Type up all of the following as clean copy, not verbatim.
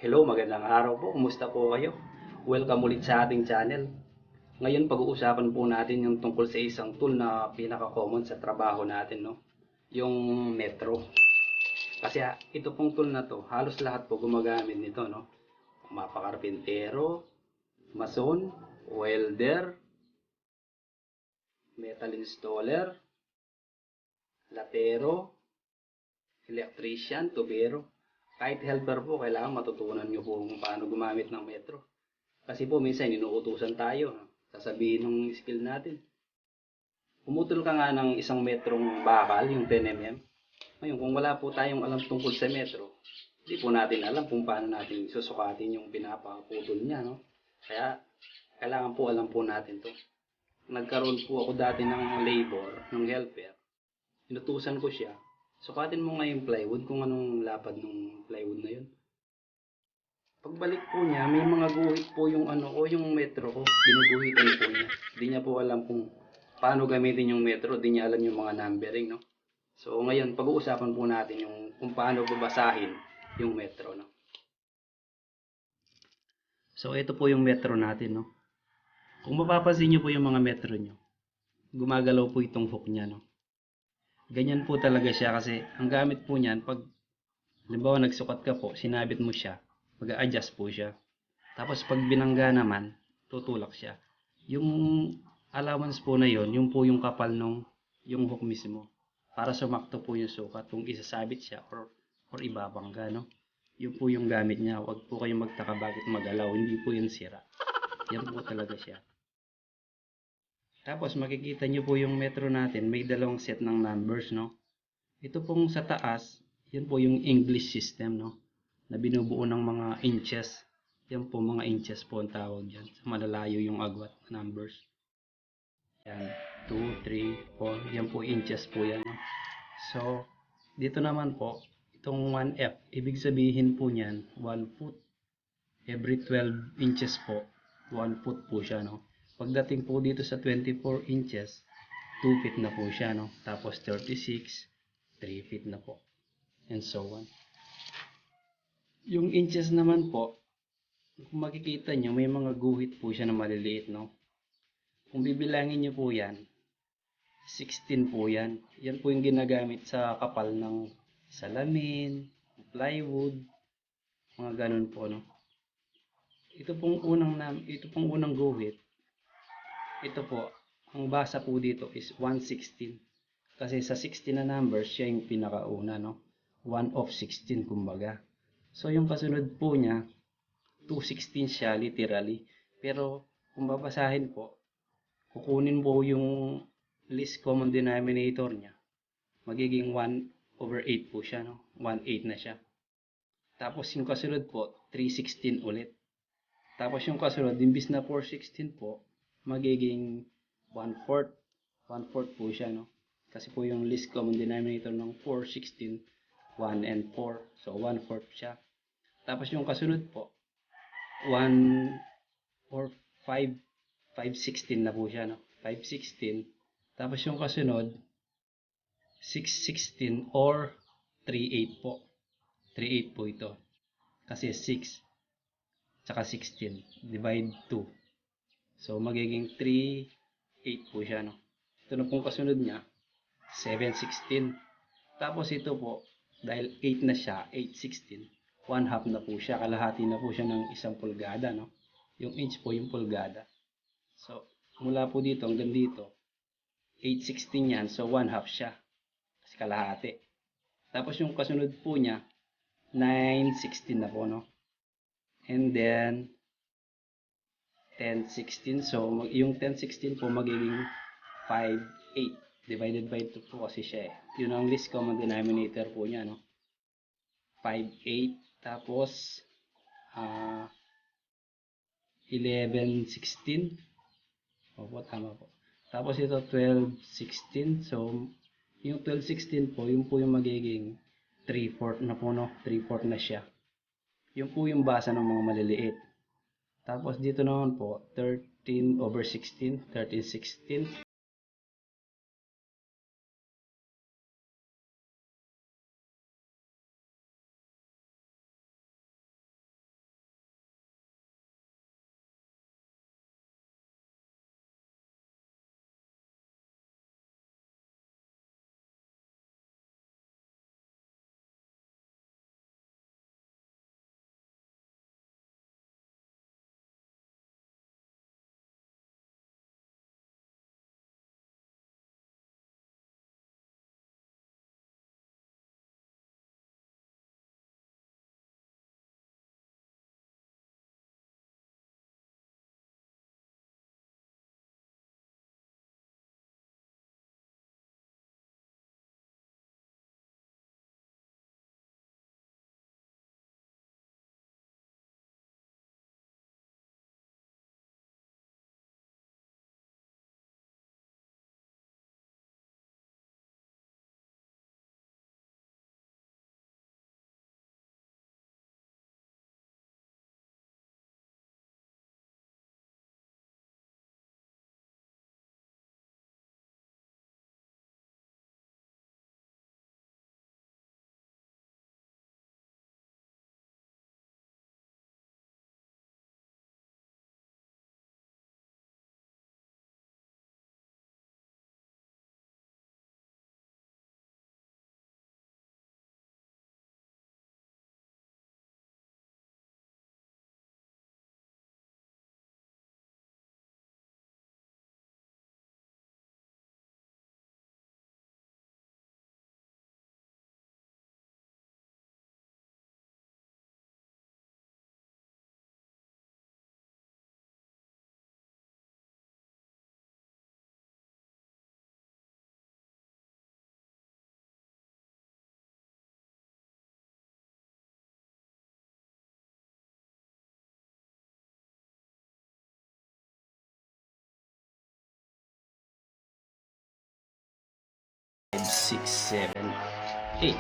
Hello, magandang araw po. Kumusta po kayo? Welcome ulit sa ating channel. Ngayon, pag-uusapan po natin yung tungkol sa isang tool na pinaka-common sa trabaho natin, no? Yung Metro. Kasi ito pong tool na to, halos lahat po gumagamit nito, no? Mapakarpintero, mason, welder, metal installer, latero, electrician, tubero. Kahit helper po, kailangan matutunan nyo po kung paano gumamit ng Metro. Kasi po minsan inuutusan tayo, sasabihin ng skill natin. Pumutol ka nga ng isang metrong bakal, yung 10 mm. Ngayon, kung wala po tayong alam tungkol sa metro, hindi po natin alam kung paano natin susukatin yung pinapaputol niya, no? Kaya, kailangan po alam po natin to. Nagkaroon po ako dati ng labor, ng helper. Inutusan ko siya. Sukatin mo nga yung plywood kung anong lapad ng plywood na yun. Pagbalik po niya, may mga guhit po yung ano o yung metro ko. Ginuguhitan po niya. Hindi niya po alam kung paano gamitin yung metro. Hindi niya alam yung mga numbering, no? So, ngayon, pag-uusapan po natin yung kung paano babasahin yung metro, no? So, ito po yung metro natin, no? Kung mapapansin niyo po yung mga metro niyo, gumagalaw po itong hook niya, no? Ganyan po talaga siya kasi ang gamit po niyan, pag halimbawa nagsukat ka po, sinabit mo siya, mag-a-adjust po siya. Tapos pag binangga naman, tutulak siya. Yung allowance po na yon, yung po yung kapal nung yung hook mismo. Para sumakto po yung sukat kung isasabit siya or ibabangga, no? Yun po yung gamit niya. Huwag po kayong magtaka bakit magalaw. Hindi po yun sira. Yan po talaga siya. Tapos makikita nyo po yung metro natin. May dalawang set ng numbers, no? Ito pong sa taas, yun po yung English system, no? Na binubuo ng mga inches. Yan po mga inches po ang tawag dyan. Malalayo yung agwat numbers. Yan, 2, 3, 4. Yan po inches po yan. So, dito naman po, itong 1F, ibig sabihin po niyan, 1 foot. Every 12 inches po, 1 foot po siya, no? Pagdating po dito sa 24 inches, 2 feet na po siya, no? Tapos 36, 3 feet na po. And so on. Yung inches naman po, kung makikita nyo, may mga guhit po siya na maliliit, no? Kung bibilangin nyo po yan, 16 po yan. Yan po yung ginagamit sa kapal ng salamin, plywood, mga ganun po, no? Ito pong unang guhit. Ito po, ang basa po dito is 116. Kasi sa 16 na numbers, siya yung pinakauna, no? 1 of 16 kumbaga. So yung kasunod po niya, 216 siya literally. Pero kung babasahin po, kukunin po yung least common denominator niya. Magiging 1 over 8 po siya, no? 1/8 na siya. Tapos yung kasunod po, 316 ulit. Tapos yung kasunod, imbis na 416 po, magiging 1/4. 1/4 po siya, no? Kasi po yung least common denominator ng 416, 1 and 4. So 1/4 siya. Tapos yung kasunod po, 1 or 5, 516 na po siya, no? 516. Tapos yung kasunod, 616 or 38 po. 38 po ito. Kasi 6 tsaka 16. Divide 2. So, magiging 3, 8 po siya, no? Ito na pong kasunod niya, 716. Tapos ito po, dahil 8 na siya, 816, 1 half na po siya. Kalahati na po siya ng 1 pulgada, no? Yung inch po yung pulgada. So, mula po dito hanggang dito, 816 yan. So, 1 half siya. Kasi kalahati. Tapos yung kasunod po niya, 916 na po, no? And then, 1016. So, yung 1016 po magiging 5/8. Divided by 2 po kasi siya eh. Yun ang least common denominator po niya, no? 5/8. Tapos, 11/16. Opo, tama po. Tapos ito, 12/16. So, yung 12/16 po, yun po yung magiging 3/4 na po, no? 3/4 na siya. Yun po yung basa ng mga maliliit. Tapos dito naman po, 13/16, 13/16. 6, 7, 8.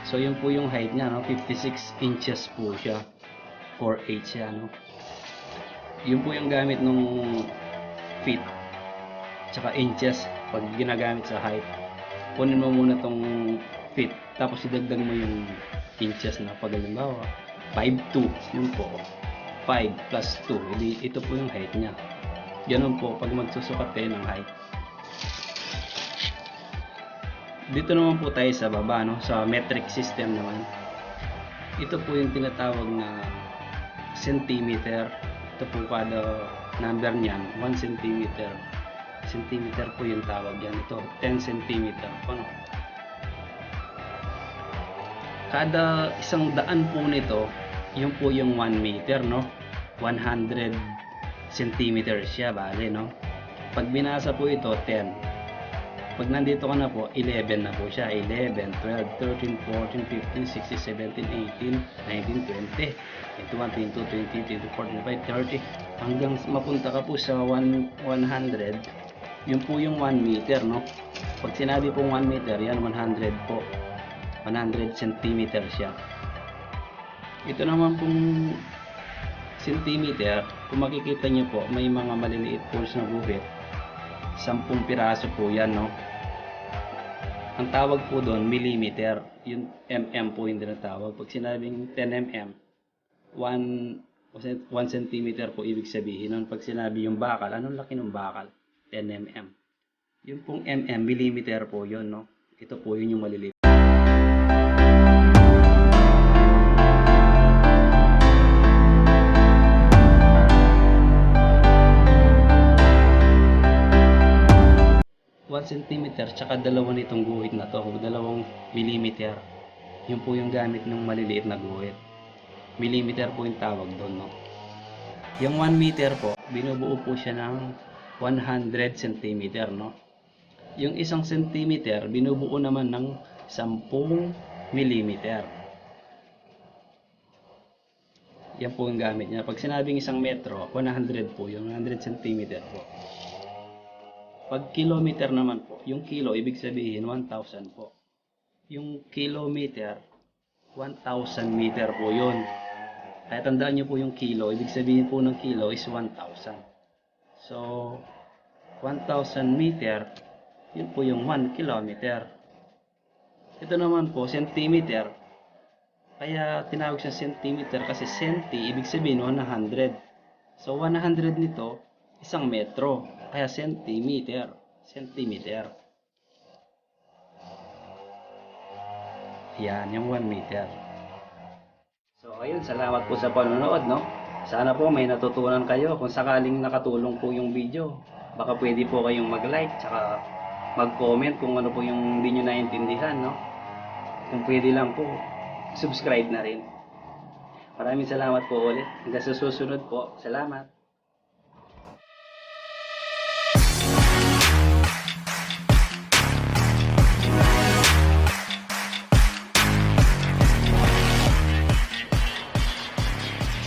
So yun po yung height niya, no? 56 inches po siya. 4/8 siya, no? Yun po yung gamit nung feet tsaka inches pag ginagamit sa height. Kunin mo muna tong feet tapos idagdag mo yung inches na pag halimbawa 5'2", yun po 5 plus 2, ito po yung height niya. Ganun po pag magsusukat kayo ng height. Dito naman po tayo sa baba, no? Sa metric system naman. Ito po yung tinatawag na centimeter. Ito po kada number niyan 1 centimeter. Centimeter po yung tawag yan. Ito 10 centimeter po, no? Kada 100 po nito, yun po yung 1 meter, no? 100 centimeters siya, bale, no? Pag binasa po ito 10. Pag nandito ka na po, 11 na po siya. 11, 12, 13, 14, 15, 16, 17, 18, 19, 20, 21, 22, 23, 24, 25, 30. Hanggang mapunta ka po sa 100. Yun po yung 1 meter, no? Pag sinabi pong 1 meter, yan 100 po. 100 centimeter siya. Ito naman pong centimeter, kung makikita nyo po, may mga maliliit po na guhit. 10 piraso po yan, no? Ang tawag po doon, millimeter. Yung mm po yung tinatawag. Pag sinabing 10 mm, 1 centimeter po ibig sabihin nun. Pag sinabi yung bakal, anong laki ng bakal? 10 mm. Yung pong mm, millimeter po yun, no? Ito po yun yung maliliit. Centimeter tsaka dalawa nitong guhit na to, 2 millimeter. Yun po yung gamit ng maliliit na guhit. Millimeter po yung tawag doon, no? Yung 1 meter po, binubuo po siya ng 100 centimeter, no? Yung 1 centimeter, binubuo naman ng 10 millimeter. Yan po yung gamit niya. Pag sinabing 1 metro, 100 po, yung 100 centimeter po. Pag kilometer naman po, yung kilo, ibig sabihin 1,000 po. Yung kilometer, 1,000 meter po yun. Kaya tandaan nyo po yung kilo, ibig sabihin po ng kilo is 1,000. So, 1,000 meter, yun po yung 1 kilometer. Ito naman po, centimeter. Kaya tinawag siya centimeter kasi centi, ibig sabihin 100. So, 100 nito, 1 metro. Kaya centimeter. Centimeter. Yan, yung 1 meter. So, ayun, salamat po sa panonood, no? Sana po may natutunan kayo. Kung sakaling nakatulong po yung video, baka pwede po kayong mag-like, tsaka mag-comment kung ano po yung hindi nyo naintindihan, no? Kung pwede lang po, subscribe na rin. Maraming salamat po ulit. Hanggang sa susunod po. Salamat.